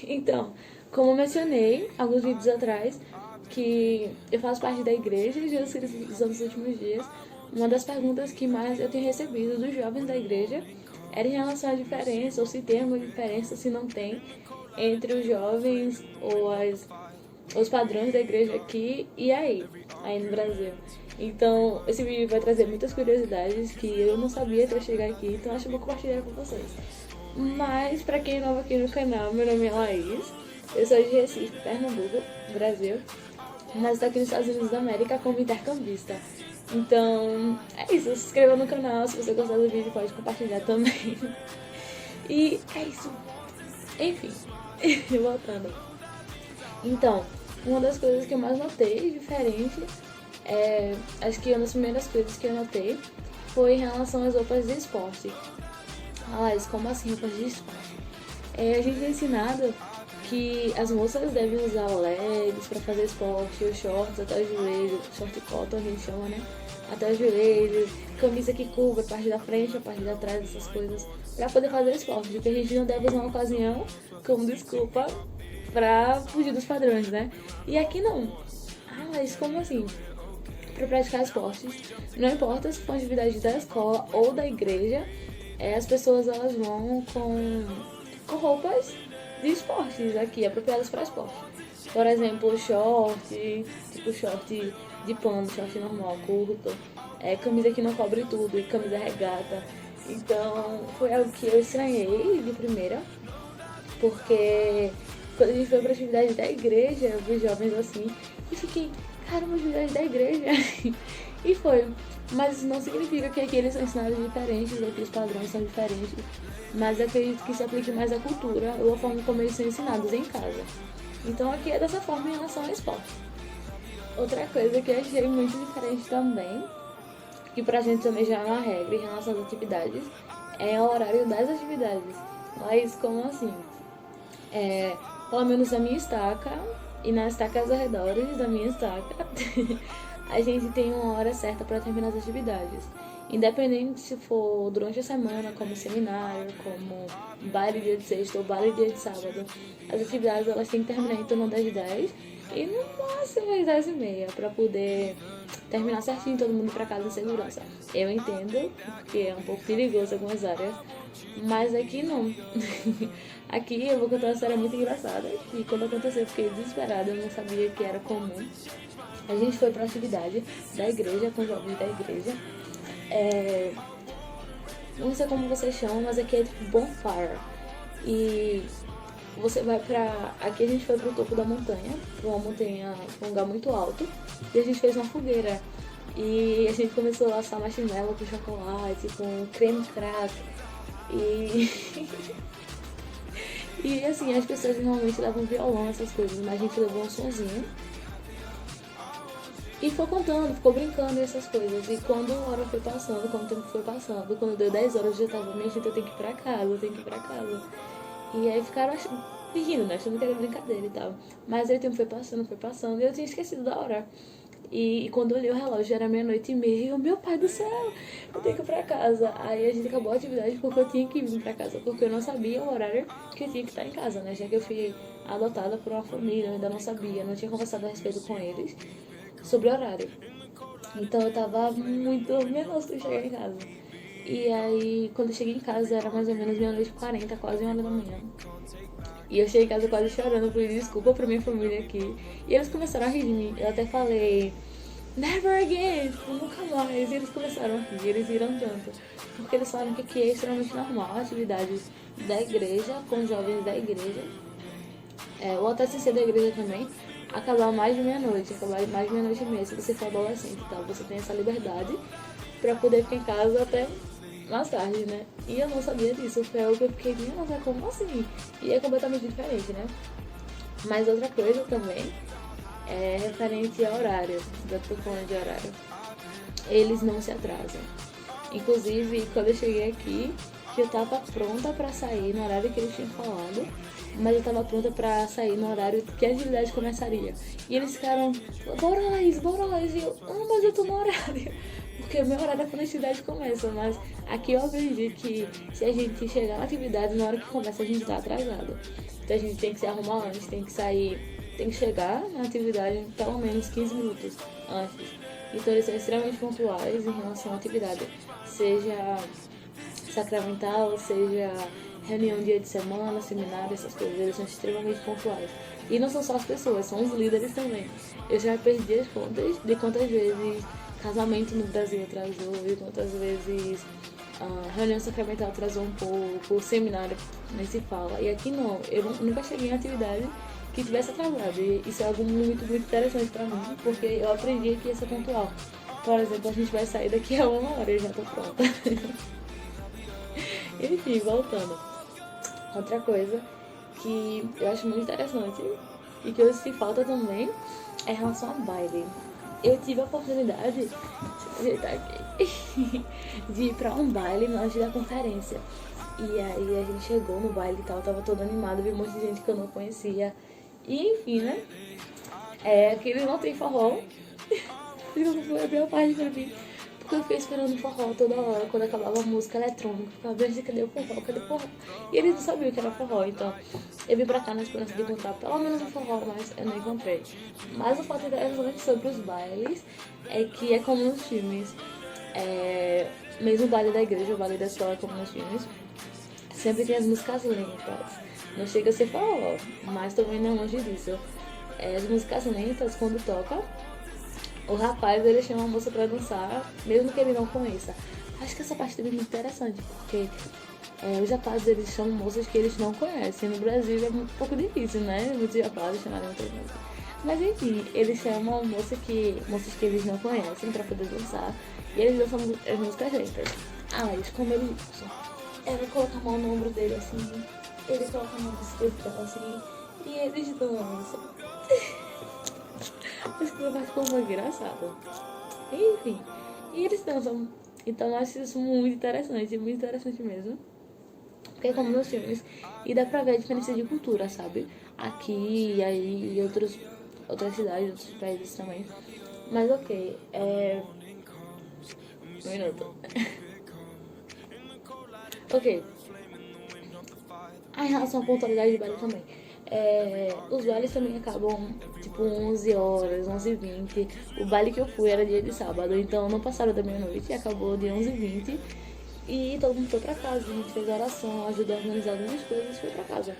Então, como eu mencionei alguns vídeos atrás, que eu faço parte da igreja de Jesus Cristo dos Últimos Dias, uma das perguntas que mais eu tenho recebido dos jovens da igreja era em relação à diferença, ou se tem alguma diferença, se não tem, entre os jovens ou os padrões da igreja aqui e aí no Brasil. Então, esse vídeo vai trazer muitas curiosidades que eu não sabia até eu chegar aqui, então acho que eu vou compartilhar com vocês. Mas, pra quem é novo aqui no canal, meu nome é Laís, eu sou de Recife, Pernambuco, Brasil, mas estou aqui nos Estados Unidos da América como intercambista. Então, é isso, se inscreva no canal, se você gostar do vídeo pode compartilhar também. E é isso. Enfim, voltando. Então, uma das coisas que eu mais notei diferente, acho que uma das primeiras coisas que eu notei foi em relação às roupas de esporte. Mas como assim roupas de esporte? A gente é ensinado que as moças devem usar leggings para fazer esporte, os shorts até o joelho, short cotton a gente chama, né? Até o joelho, camisa que cubra a parte da frente, a parte da trás, essas coisas, para poder fazer esporte, porque a gente não deve usar uma ocasião como desculpa pra fugir dos padrões, né? E aqui não. Ah, mas como assim? Para praticar esportes, não importa se for atividade da escola ou da igreja, as pessoas elas vão com roupas de esportes aqui, apropriadas para esporte. Por exemplo, short, tipo short de pano, short normal, curto, camisa que não cobre tudo, e camisa regata. Então, foi algo que eu estranhei de primeira, porque quando a gente foi pra atividade da igreja, eu vi jovens assim, e fiquei, caramba, atividade da igreja. E foi. Mas isso não significa que aqui eles são ensinados diferentes, ou que os padrões são diferentes. Mas acredito que se aplique mais à cultura ou à forma como eles são ensinados em casa. Então aqui é dessa forma em relação ao esporte. Outra coisa que eu achei muito diferente também, que pra gente também já é uma regra em relação às atividades, é o horário das atividades. Mas como assim? Pelo menos na minha estaca e nas estacas arredores da minha estaca, a gente tem uma hora certa para terminar as atividades. Independente se for durante a semana, como seminário, como baile dia de sexta ou baile dia de sábado, as atividades elas têm que terminar em torno das 10 e no máximo às 10 e meia, para poder terminar certinho todo mundo para casa em segurança. Eu entendo, porque é um pouco perigoso em algumas áreas, mas aqui não. Aqui eu vou contar uma história muito engraçada, e quando aconteceu eu fiquei desesperada, eu não sabia que era comum. A gente foi pra atividade da igreja, com jovens da igreja. Não sei como vocês chamam, mas aqui é tipo bonfire. E você vai pra... Aqui a gente foi pro topo da montanha, pra uma montanha, pra um lugar muito alto. E a gente fez uma fogueira. E a gente começou a assar marshmallow com chocolate, com creme crack. E... e assim, as pessoas normalmente levam violão, essas coisas, mas a gente levou um sonzinho. E ficou contando, ficou brincando e essas coisas. E quando a hora foi passando, quando o tempo foi passando, quando deu 10 horas eu já tava, minha gente, eu tenho que ir pra casa, eu tenho que ir pra casa. E aí ficaram rindo, né? Achando que era brincadeira e tal. Mas aí o tempo foi passando e eu tinha esquecido da hora. E quando eu olhei o relógio, era 00:30 e eu, meu pai do céu, eu tenho que ir pra casa. Aí a gente acabou a atividade porque eu tinha que vir pra casa, porque eu não sabia o horário que eu tinha que estar em casa, né? Já que eu fui adotada por uma família, eu ainda não sabia, não tinha conversado a respeito com eles sobre o horário. Então eu tava muito menos de chegar em casa. E aí, quando eu cheguei em casa, era mais ou menos 00:40, quase 1 hora da manhã. E eu cheguei em casa quase chorando, pedi desculpa pra minha família aqui. E eles começaram a rir de mim. Eu até falei, never again, nunca mais. E eles começaram a rir, eles riram tanto. Porque eles falaram que aqui é extremamente normal, atividades da igreja, com jovens da igreja. Ou até sem ser da igreja também, acabar mais de meia-noite, acabar mais de 00:30, se você for adolescente e tal, você tem essa liberdade pra poder ficar em casa até mais tarde, né? E eu não sabia disso, foi algo que eu fiquei, nossa, como assim? E é completamente diferente, né? Mas outra coisa também é referente ao horário, da falando de horário. Eles não se atrasam. Inclusive, quando eu cheguei aqui, que eu tava pronta pra sair no horário que eles tinham falado, mas eu tava pronta pra sair no horário que a atividade começaria. E eles ficaram, bora Laís, e eu, mas eu tô no horário. porque meu horário da atividade começa, mas aqui eu aprendi que se a gente chegar na atividade, na hora que começa a gente tá atrasado. Então a gente tem que se arrumar antes, tem que sair, tem que chegar na atividade pelo menos 15 minutos antes. Então eles são extremamente pontuais em relação à atividade, seja sacramental, seja reunião dia de semana, seminário, essas coisas, eles são extremamente pontuais. E não são só as pessoas, são os líderes também. Eu já perdi as contas de quantas vezes casamento no Brasil atrasou, e quantas vezes reunião sacramental atrasou um pouco, seminário nem se fala. E aqui não, eu nunca cheguei em atividade que tivesse atrasado. E isso é algo muito, muito interessante pra mim, porque eu aprendi que ia ser pontual. Por exemplo, a gente vai sair daqui a 1 hora e eu já tô pronta. Enfim, voltando. Outra coisa que eu acho muito interessante e que eu sinto falta também é em relação ao baile. Eu tive a oportunidade, deixa eu ajeitar aqui, de ir pra um baile antes da conferência. E aí a gente chegou no baile e tal, tava todo animado, vi um monte de gente que eu não conhecia. E enfim, né? Aquele não tem forró. Não foi a pior parte pra mim. Porque eu fiquei esperando o forró toda hora, quando acabava a música eletrônica. Eu ficava, gente, cadê o forró? Cadê o forró? E eles não sabiam que era forró, então eu vim pra cá na esperança de encontrar pelo menos um forró, mas eu não encontrei. Mas o fato interessante sobre os bailes é que é como nos filmes. Mesmo o baile da igreja, o baile da escola, como nos filmes, sempre tem as músicas lentas. Não chega a ser forró, mas também não é longe disso. As músicas lentas, quando toca, o rapaz, ele chama a moça pra dançar, mesmo que ele não conheça. Acho que essa parte também é muito interessante, porque os rapazes, eles chamam moças que eles não conhecem. No Brasil é um pouco difícil, né? Muitos rapazes chamarem outras moças. Mas enfim, eles chamam moças que eles não conhecem pra poder dançar. E eles dançam as músicas lentas. Mas como eles dançam, ela coloca a mão no ombro dele assim, ele coloca a mão no pescoço dela assim, e eles dançam. Acho que vai ficar muito engraçado. Enfim, e eles dançam. Então eu acho isso muito interessante mesmo. Porque é como nos filmes. E dá pra ver a diferença de cultura, sabe? Aqui e aí e outras cidades, outros países também. Mas ok, um minuto. Ok. Em relação à pontualidade de baile também. Os bailes também acabam tipo 11 horas, 11h20. O baile que eu fui era dia de sábado, então não passaram da meia-noite, acabou de 11h20. E todo mundo foi pra casa, a gente fez a oração, ajudou a organizar algumas coisas e foi pra casa.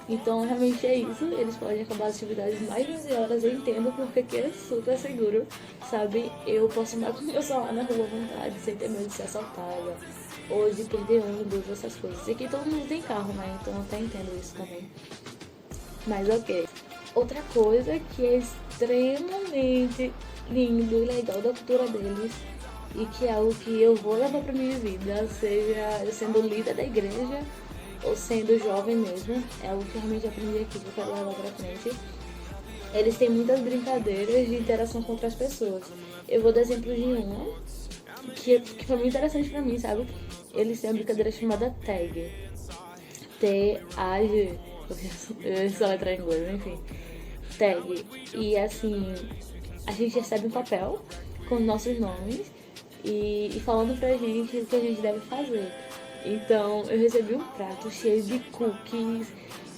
Então realmente é isso, eles podem acabar as atividades mais de 11 horas, eu entendo, porque aqui é super seguro, sabe? Eu posso andar com meu celular na rua à vontade, sem ter medo de ser assaltada, ou de perder ônibus, essas coisas. E aqui todo mundo tem carro, né? Então eu até entendo isso também. Mas ok. Outra coisa que é extremamente lindo e legal da cultura deles, e que é algo que eu vou levar pra minha vida, seja eu sendo líder da igreja ou sendo jovem mesmo, é algo que eu realmente aprendi aqui, que eu quero levar pra frente. Eles têm muitas brincadeiras de interação com outras pessoas. Eu vou dar exemplo de uma que foi muito interessante pra mim, sabe? Eles têm uma brincadeira chamada tag. T-A-G. Eu só letrar em inglês, enfim. Tag. E assim, a gente recebe um papel com nossos nomes e falando pra gente o que a gente deve fazer. Então eu recebi um prato cheio de cookies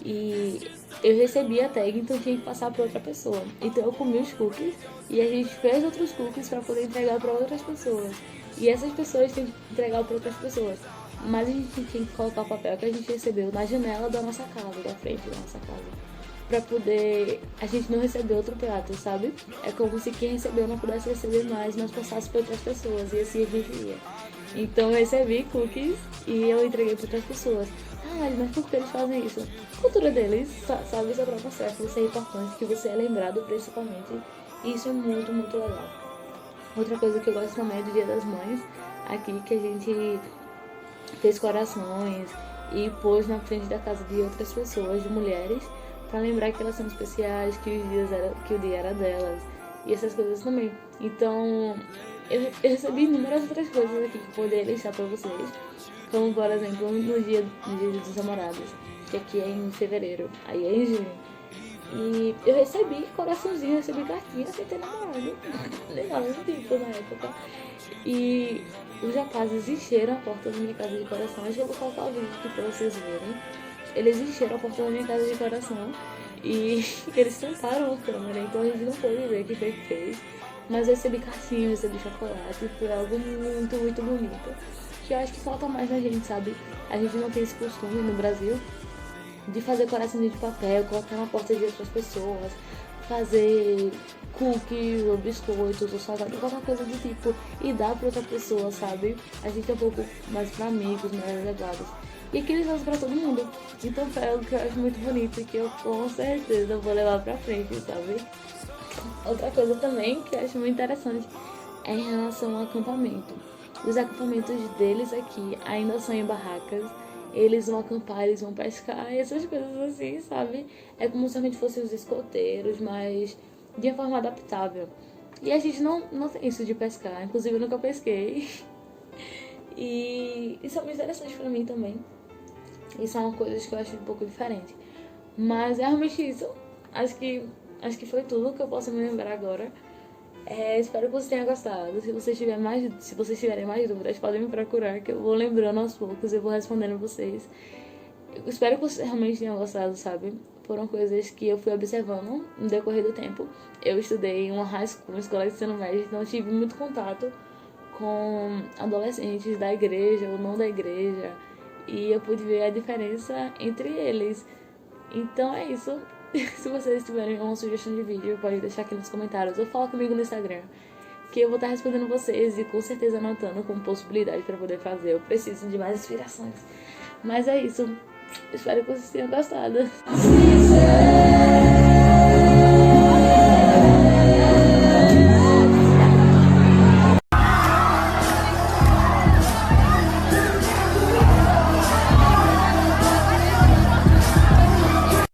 e eu recebi a tag, então tinha que passar para outra pessoa. Então eu comi os cookies e a gente fez outros cookies para poder entregar para outras pessoas. E essas pessoas têm que entregar para outras pessoas. Mas a gente tinha que colocar o papel que a gente recebeu na janela da nossa casa, da frente da nossa casa, pra poder a gente não receber outro prato, sabe? É como se quem recebeu não pudesse receber mais, mas passasse para outras pessoas, e assim a gente ia. Então eu recebi cookies e eu entreguei para outras pessoas. Mas por que eles fazem isso? A cultura deles, sabe, isso é próprio certo, isso é importante, que você é lembrado principalmente, e isso é muito, muito legal. Outra coisa que eu gosto também é do Dia das Mães, aqui que a gente fez corações e pôs na frente da casa de outras pessoas, de mulheres, para lembrar que elas são especiais, que o dia era delas, e essas coisas também. Então, eu recebi inúmeras outras coisas aqui que eu poderia listar para vocês, como por exemplo no dia dos namorados, que aqui é em fevereiro, aí é em junho. E eu recebi coraçãozinho, recebi cartinha sem ter namorado. Nem nada do tipo na época. E os rapazes encheram a porta da minha casa de coração. Acho que eu vou colocar o vídeo aqui pra vocês verem. Eles encheram a porta da minha casa de coração. E eles tamparam a câmera, então a gente não pôde ver quem foi que fez. Mas eu recebi cartinha, recebi chocolate. Foi algo muito, muito bonito. Que eu acho que falta mais na gente, sabe? A gente não tem esse costume no Brasil de fazer coraçãozinho de papel, colocar na porta de outras pessoas, fazer cookies ou biscoitos ou salgado, qualquer coisa do tipo, e dar pra outra pessoa, sabe? A gente é um pouco mais pra amigos, mais reservados. E aqui eles fazem pra todo mundo. Então foi algo que eu acho muito bonito e que eu com certeza vou levar pra frente, sabe? Outra coisa também que eu acho muito interessante é em relação ao acampamento. Os acampamentos deles aqui ainda são em barracas. Eles vão acampar, eles vão pescar, essas coisas assim, sabe? É como se a gente fosse os escoteiros, mas de uma forma adaptável. E a gente não tem isso de pescar, inclusive eu nunca pesquei. E isso é muito interessante pra mim também. E são coisas que eu acho um pouco diferente. Mas é realmente isso. Acho que foi tudo que eu posso me lembrar agora. Espero que você tenha gostado. Se vocês tiverem mais dúvidas, podem me procurar, que eu vou lembrando aos poucos e eu vou respondendo vocês. Eu espero que vocês realmente tenham gostado, sabe? Foram coisas que eu fui observando no decorrer do tempo. Eu estudei em uma high school, uma escola de ensino médio, então eu tive muito contato com adolescentes da igreja ou não da igreja. E eu pude ver a diferença entre eles. Então é isso. Se vocês tiverem uma sugestão de vídeo, pode deixar aqui nos comentários ou fala comigo no Instagram, que eu vou estar respondendo vocês e com certeza anotando como possibilidade para poder fazer. Eu preciso de mais inspirações. Mas é isso. Espero que vocês tenham gostado.